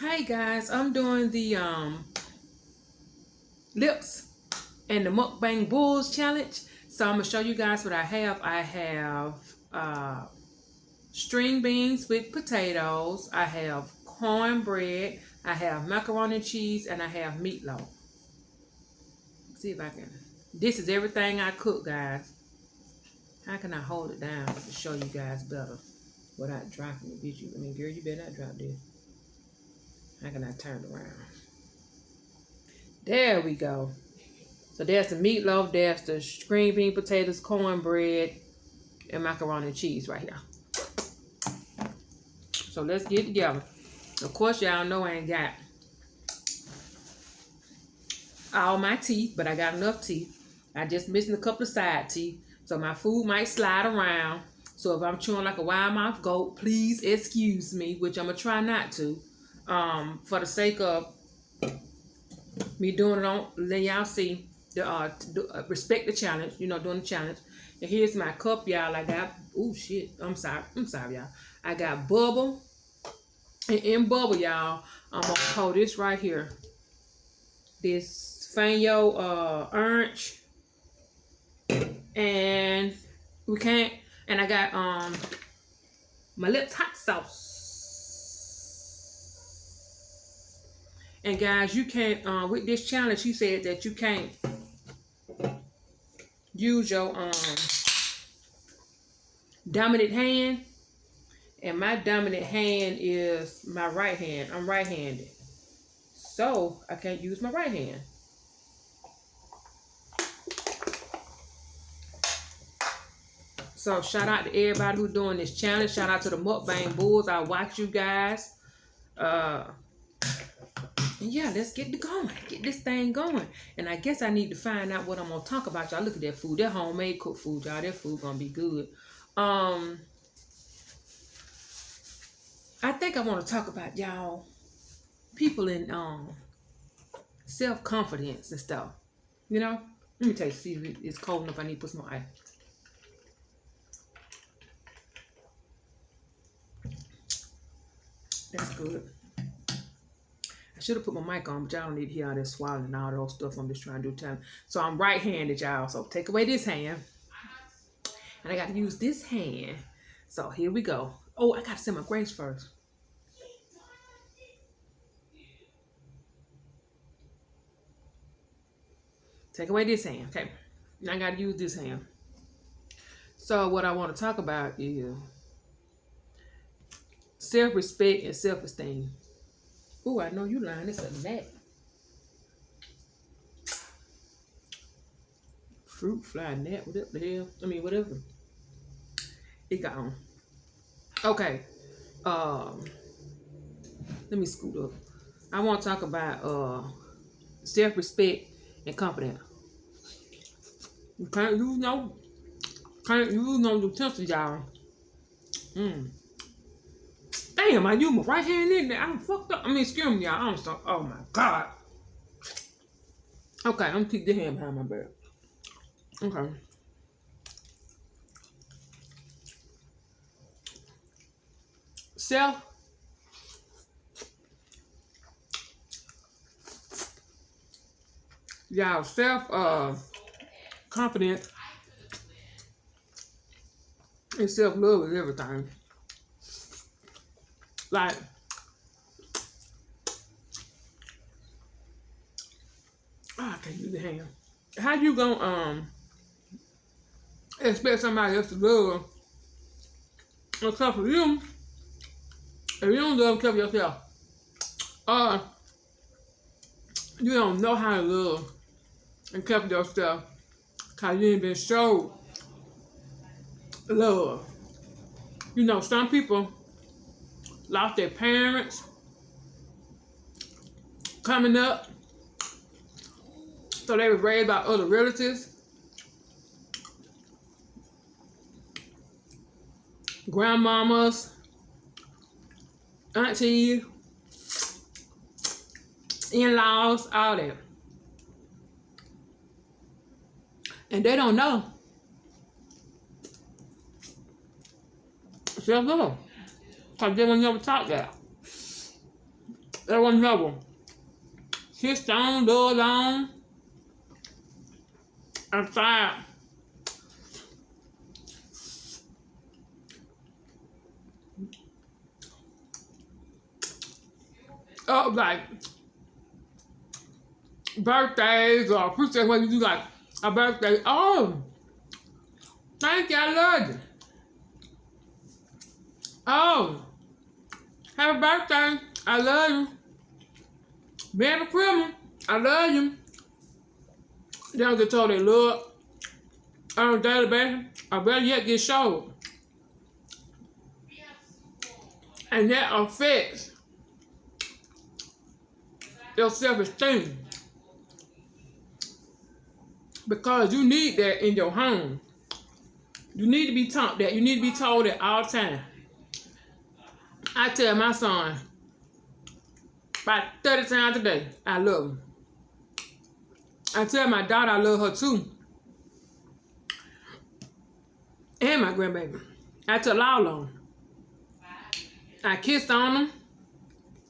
Hey guys, I'm doing the lips and the Mukbang B.U.L.S challenge. So I'm gonna show you guys what I have. I have string beans with potatoes. I have cornbread. I have macaroni and cheese, and I have meatloaf. Let's see if I can. This is everything I cook, guys. How can I hold it down to show you guys better without dropping it? Bitch, girl, you better not drop this. How can I turn it around? There we go. So there's the meatloaf, there's the green bean potatoes, cornbread, and macaroni and cheese right here. So let's get together. Of course, y'all know I ain't got all my teeth, but I got enough teeth. I just missing a couple of side teeth. So my food might slide around. So if I'm chewing like a wild mouth goat, please excuse me, which I'm gonna try not to. For the sake of me doing it on, let y'all see. Respect the challenge, doing the challenge. And here's my cup, y'all. I got, oh shit, I'm sorry, y'all. I got bubble, and in bubble, y'all, I'm gonna hold this right here. This Fanyo orange, and we can't. And I got my lips hot sauce. And guys, you can't with this challenge. He said that you can't use your dominant hand, and my dominant hand is my right hand. I'm right-handed, so I can't use my right hand. So shout out to everybody who's doing this challenge. Shout out to the Mukbang B.U.L.S. I watch you guys. Yeah, let's get it going. Get this thing going. And I guess I need to find out what I'm gonna talk about, y'all. Look at that food. That homemade cooked food, y'all. That food gonna be good. I think I want to talk about, y'all, people in self-confidence and stuff. Let me tell you, see if it's cold enough. I need to put some more ice. That's good. I should have put my mic on, but y'all don't need to hear all that swallowing and all those stuff. I'm just trying to do time. So I'm right-handed, y'all. So take away this hand. And I got to use this hand. So here we go. Oh, I got to say my grace first. Take away this hand. Okay. Now I got to use this hand. So what I want to talk about is self-respect and self-esteem. Oh, I know you lying. It's a gnat. Fruit fly gnat. Whatever the hell. Whatever. It got on. Okay. Let me scoot up. I want to talk about self-respect and confidence. You can't use no utensils, y'all. Damn, I used my right hand in there. I'm fucked up. Excuse me, y'all. I'm so. Oh my god. Okay, I'm gonna keep the hand behind my back. Okay. Confidence and self-love is everything. Like, I can't use the hand. How you gonna expect somebody else to love and cover you if you don't love and cover yourself? You don't know how to love and cover yourself because you ain't been showed love. Some people lost their parents coming up, so they were raised by other relatives, grandmamas, aunties, in-laws, all that. And they don't know self-love because they will never talk that. That was another one. Kissed on, loved on. I'm tired. Oh, like birthdays or appreciate when you do like a birthday. Oh, thank you, I love you. Oh, happy birthday, I love you. Merry Christmas, I love you. They don't get told they love on a daily basis. I better yet get showed. And that affects your self-esteem. Because you need that in your home. You need to be taught that. You need to be told that all the time. I tell my son about 30 times a day, I love him. I tell my daughter I love her too. And my grandbaby. I tell all of them. I kissed on them.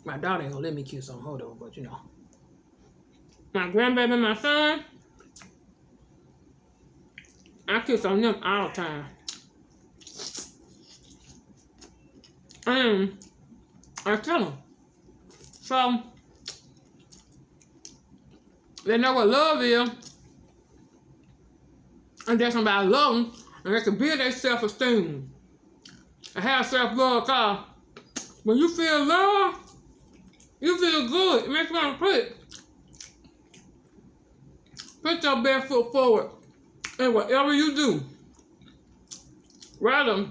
My daughter ain't gonna let me kiss on her though, but you know. My grandbaby, my son, I kiss on them all the time. And I tell them. So, they know what love is. And that's somebody love them. And they can build their self-esteem. And have self-love, because when you feel love, you feel good. It makes you want to put your best foot forward in whatever you do. Rather,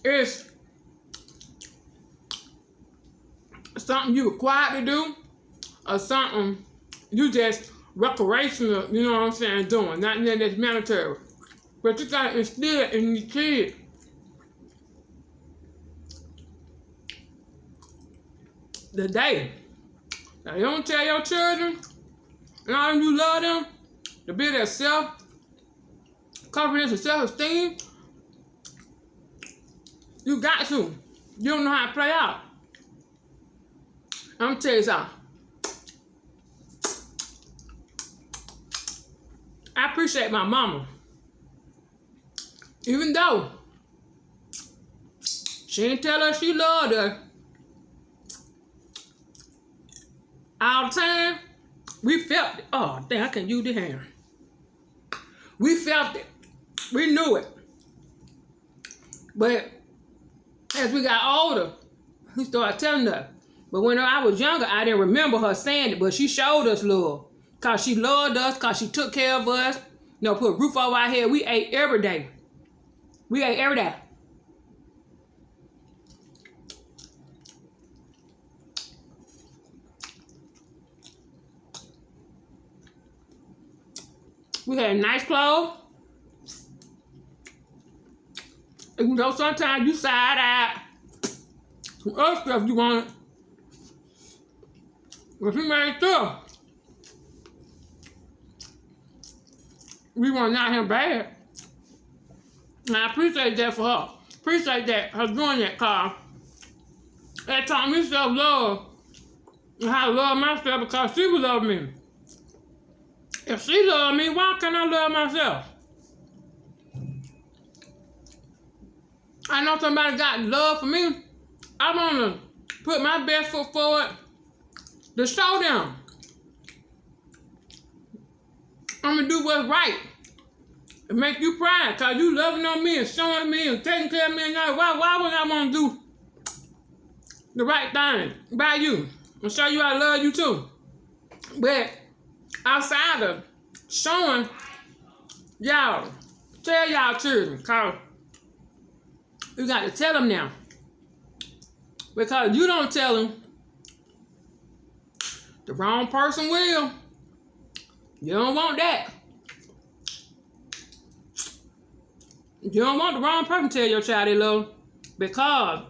it's something you required to do or something you just recreational, you know what I'm saying, doing. Not nothing that's mandatory. But you gotta instill it in your kids. The day. Now, you don't tell your children, and all of you love them, to build their self-confidence and self-esteem, you got to. You don't know how to play out. I'm gonna tell you something. I appreciate my mama. Even though she didn't tell her she loved her all the time, we felt it. Oh, damn, I can't use the hand. We felt it. We knew it. But as we got older, we started telling her. But when I was younger, I didn't remember her saying it, but she showed us love. Because she loved us, because she took care of us. You know, put a roof over our head. We ate every day. We ate every day. We had nice clothes. You know, sometimes you side out some other stuff you wanted. But she made sure we weren't out here bad. And I appreciate that for her. Appreciate that, her doing that, cause that taught me self-love and how to love myself, because she would love me. If she loved me, why can't I love myself? I know somebody got love for me. I want to put my best foot forward to show them. I'm going to do what's right and make you proud, because you loving on me and showing me and taking care of me. And why would I want to do the right thing by you and show you I love you too? But outside of showing y'all, tell y'all children, because you got to tell them now. Because you don't tell them, the wrong person will. You don't want that. You don't want the wrong person to tell your child they love, because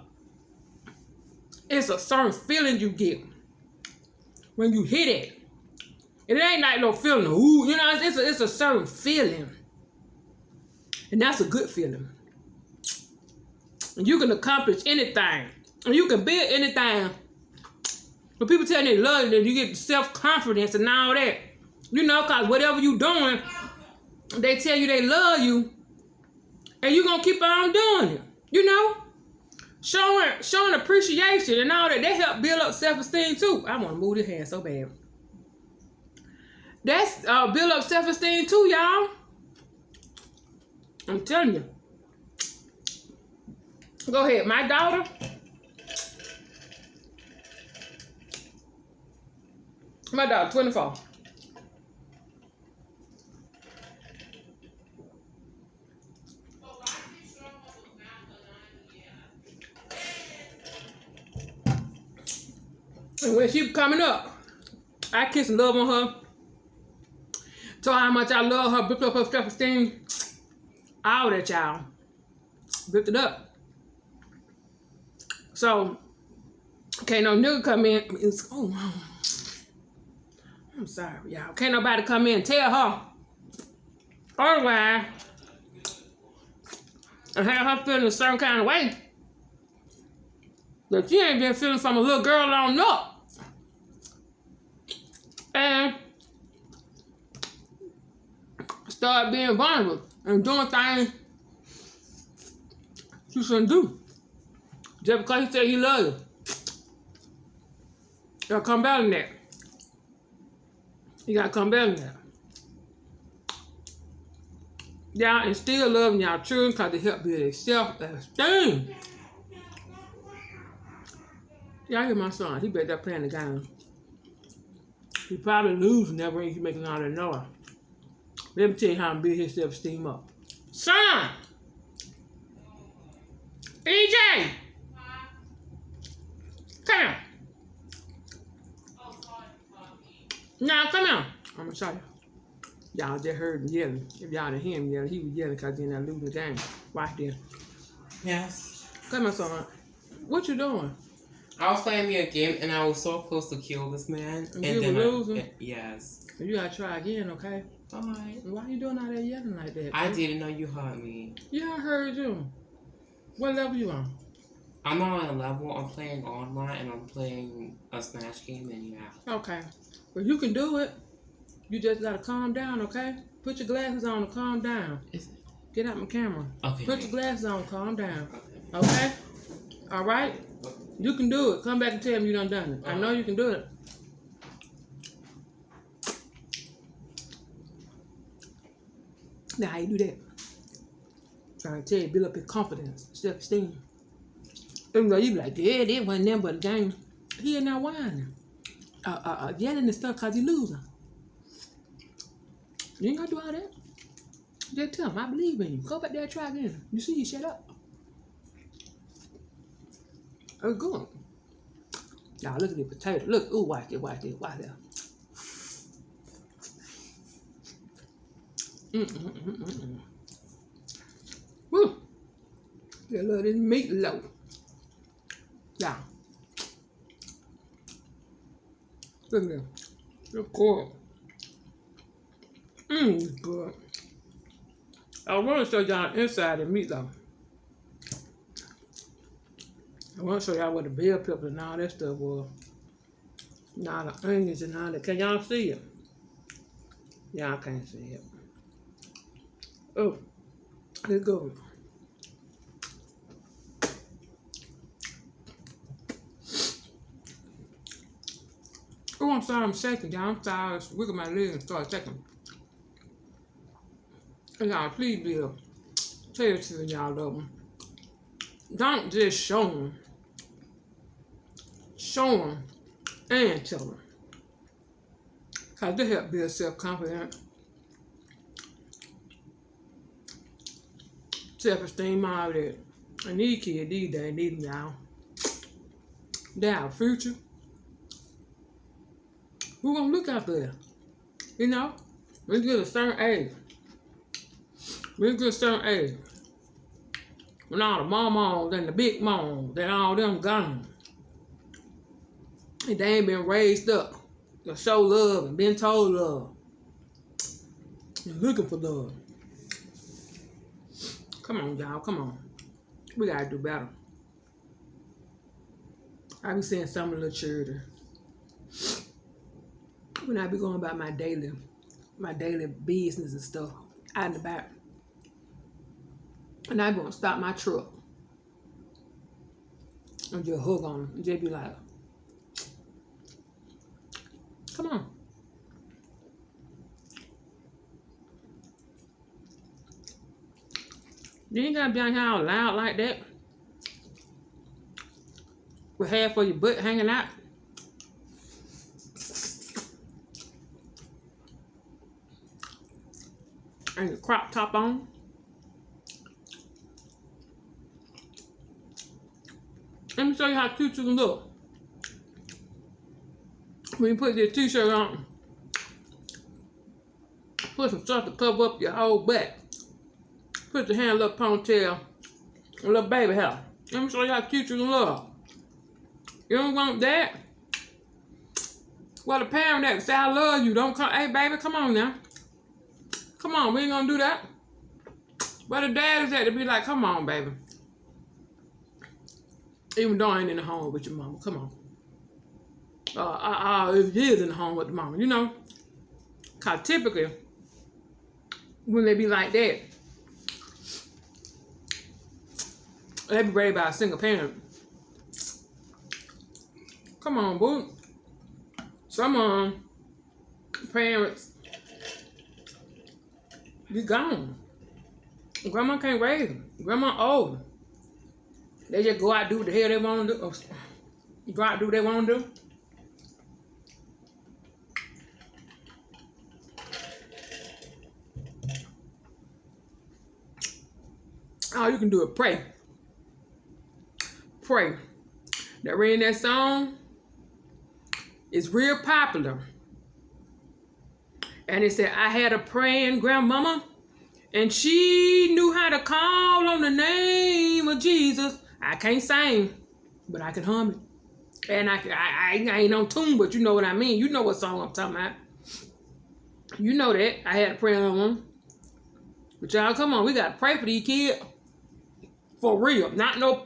it's a certain feeling you get when you hit it. It ain't like no feeling, ooh, you know, it's a certain feeling. And that's a good feeling. And you can accomplish anything And you can build anything. When people tell you they love you, then you get self-confidence and all that. You know, because whatever you doing, they tell you they love you. And you going to keep on doing it. You know? Showing appreciation and all that. They help build up self-esteem too. I want to move this hand so bad. That's build up self-esteem too, y'all. I'm telling you. Go ahead. My daughter. My daughter, 24. And when she coming up, I kiss and love on her. Told her how much I love her, built up her self-esteem. All that, y'all. Built it up. So, can't no nigga come in. Oh, I'm sorry, y'all. Can't nobody come in and tell her otherwise and have her feeling a certain kind of way that she ain't been feeling from a little girl on up. And start being vulnerable and doing things you shouldn't do. Just because he said he loves you. You gotta come better than that. You gotta come better than that. Y'all, and still loving y'all children because they help build their self-esteem. Y'all hear my son. He better playing the game. He probably losing that when he's making all that noise. Let me tell you how to build his self-esteem up. Son! EJ! Come here. Now, come here. I'm going to show you. Y'all just heard him yelling. If y'all didn't hear him yelling, he was yelling because he didn't lose the game. Watch this. Yes. Come here, son. What you doing? I was playing me a game and I was so close to kill this man. And you were losing? Yes. You gotta try again, okay? Alright. Why you doing all that yelling like that? I didn't know you heard me. Yeah, I heard you. What level you on? I'm not on a level. I'm playing online and I'm playing a Smash game and yeah. Okay. Well, you can do it. You just gotta calm down, okay? Put your glasses on and calm down. Get out my camera. Okay. Put your glasses on, calm down. Okay? All right? You can do it. Come back and tell me you done it. I know you can do it. Now, how you do that? Trying to tell you, build up your confidence, self-esteem. Even though you be like, yeah, that wasn't them but a game. He ain't not whining. Yelling and stuff because he losing. You ain't got to do all that. Just tell him, I believe in you. Go back there and try again. You see, you shut up. Oh, good. Y'all, look at the potato. Look, ooh, watch it. Woo. Get a little of this meatloaf. Yeah. Look at that. Look good. Good. I want to show y'all the inside of the meatloaf. I want to show y'all what the bell pepper and all that stuff was. And all the onions and all that. Can y'all see it? Y'all can't see it. Oh, let's go. Oh, I'm sorry, I'm shaking, y'all. I'm sorry. I wiggle my legs and start shaking. And y'all, please be a tell it to y'all love them. Don't just show them. Show them and tell them. Because they help build self-confidence, self-esteem, all that. And these kids, these days, need them, y'all. They're our future. Who gonna look out there? You know? We get a certain age. We get a certain age. When all the mamas and the big mamas and all them gone. And they ain't been raised up to show love and been told love. And looking for love. Come on, y'all. Come on. We gotta do better. I be seeing some of the little children when I be going about my daily business and stuff out in the back. And I be gonna stop my truck and just hug on them and just be like, come on. You ain't gotta be on here all loud like that. With half of your butt hanging out. And your crop top on. Let me show you how cute you can look. When you put your t-shirt on, put some stuff to cover up your whole butt. Put your hand in a little ponytail, a little baby hair. Let me show you how cute you can look. You don't want that? Well, the parent that say I love you, don't come, hey baby, come on now. Come on, we ain't gonna do that. But the dad is at to be like, come on, baby. Even though I ain't in the home with your mama, come on. If he is in the home with the mama, you know. Cause typically, when they be like that, they be raised by a single parent. Come on, boo. Some parents be gone. Grandma can't raise them. Grandma old. They just go out and do what the hell they want to do. Go out and do what they want to do. All you can do is pray. Pray. That reading that song is real popular. And it said, I had a praying grandmama, and she knew how to call on the name of Jesus. I can't sing, but I can hum it. And I ain't on tune, but you know what I mean. You know what song I'm talking about. You know that. I had a praying one. But y'all, come on, we gotta pray for these kids. For real. Not no,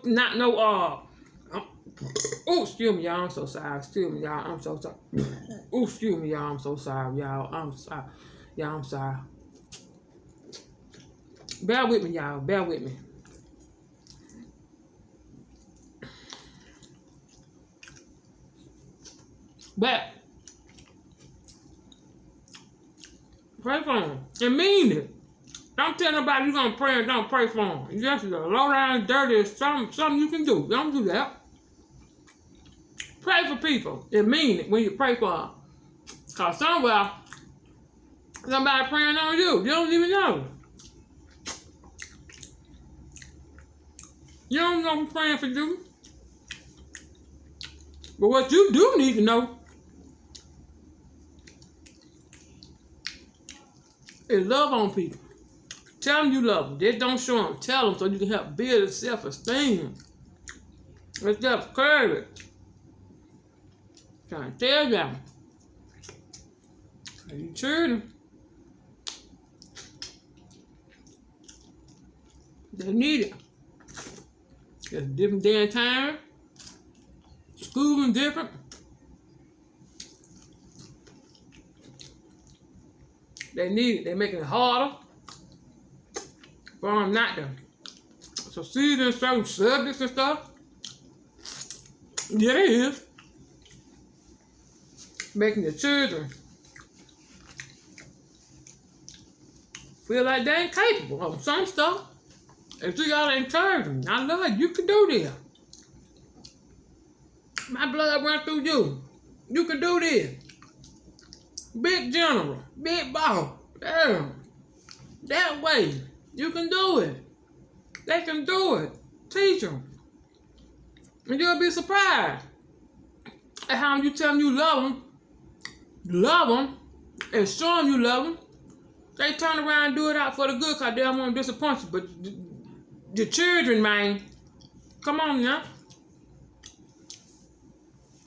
oh, excuse me, y'all. I'm so sorry. Excuse me, y'all. I'm so sorry. Oh, excuse me, y'all. I'm so sorry, y'all. I'm sorry. Y'all, I'm sorry. Bear with me, y'all. Bear with me. But pray for them and mean it. Don't tell nobody you're gonna pray and don't pray for them. You just low down, dirty, something you can do. Don't do that. Pray for people and mean it when you pray for them. Cause somewhere somebody praying on you. You don't even know. You don't know who's praying for you. But what you do need to know is love on people. Tell them you love them. Just don't show them. Tell them so you can help build their self-esteem and self-courage. Trying to tell them. You children, they need it. It's a different day and time. Schooling different. They need it. They're making it harder for them not to succeed in certain subjects and stuff. Yeah, it is. Making the children feel like they ain't capable of some stuff. If you gotta encourage them, I love it. You can do this. My blood run through you. You can do this. Big general, big boss. Damn. That way. You can do it. They can do it. Teach them. And you'll be surprised at how you tell them you love them, and show them you love them. They turn around and do it out for the good because they don't want to disappoint you. But the children, man, come on now.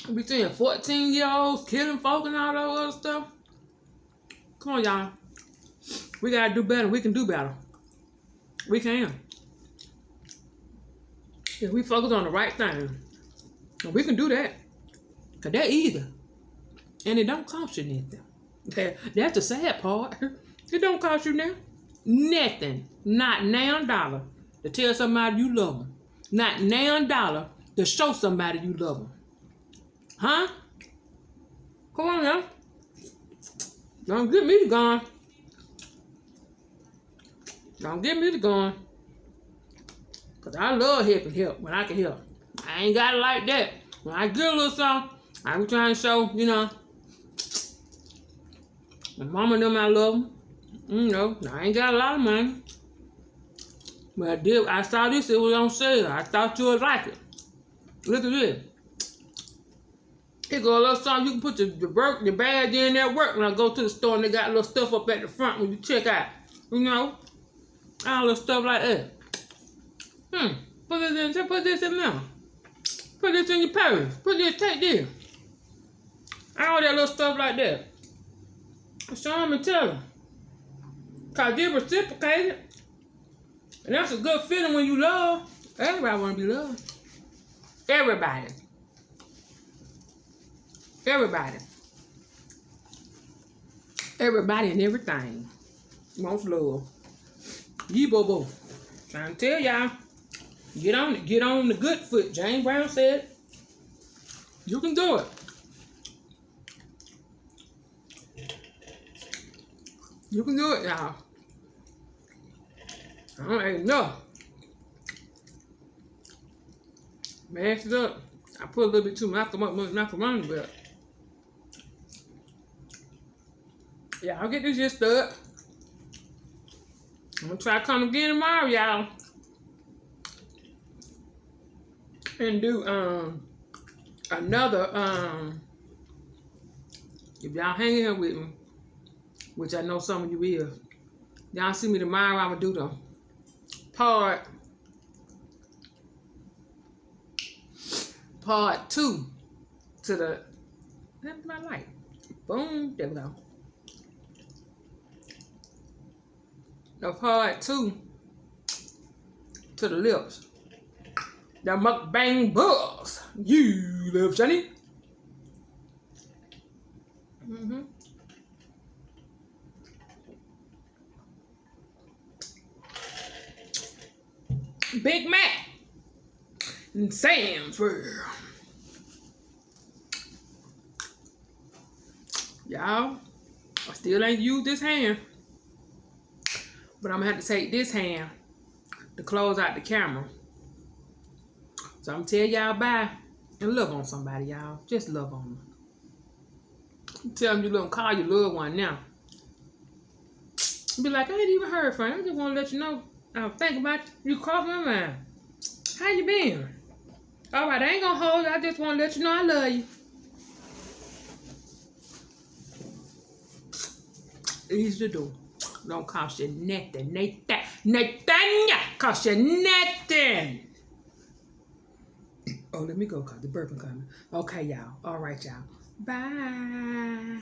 We seeing 14-year-olds killing folk and all that other stuff. Come on, y'all. We got to do better. We can do better. We can. If we focus on the right thing. And we can do that. Cause they're easy. And it don't cost you nothing. That's the sad part. It don't cost you nothing. Not now dollar to tell somebody you love them. Not now dollar to show somebody you love them. Huh? Come on now. Don't get me to gone. Don't get me to gone. Cause I love help when I can help. I ain't got it like that. When I get a little something, I'm trying to show, my mama and them I love them. I ain't got a lot of money. But I saw this, it was on sale. I thought you would like it. Look at this. Here go a little something. You can put your badge in there at work when I go to the store and they got a little stuff up at the front when you check out. All little stuff like that. Put this in there. Put this in your purse. Take this. All that little stuff like that. Show them and tell them. Cause they reciprocated. And that's a good feeling when you love. Everybody want to be loved. Everybody. Everybody and everything wants love. Bobo. Trying to tell y'all. Get on the good foot. James Brown said, you can do it. You can do it, y'all. I don't even know. Mash it up. I put a little bit too much macaroni, but yeah, I'll get this just stirred. I'm gonna try to come again tomorrow, y'all, and do another if y'all hang here with me, which I know some of you will. Y'all see me tomorrow, I'm gonna do the part 2 to the, that's my light. Boom, there we go. The part 2 to the lips. The Mukbang B.U.L.S. You love Johnny. Big Mac and Sam's World. Y'all, I still ain't used this hand, but I'm gonna have to take this hand to close out the camera. So I'm gonna tell y'all bye and love on somebody, y'all. Just love on them. Tell them you love them. Call your loved one now. Be like, I ain't even heard from you. I just want to let you know. I'm thinking about you. Crossed my mind. How you been? All right, I ain't gonna hold you. I just want to let you know I love you. Easy to do. Don't cost you nothing. Nathan, cost you nothing. Oh, let me go, cause the burping coming. Okay, y'all. All right, y'all. Bye.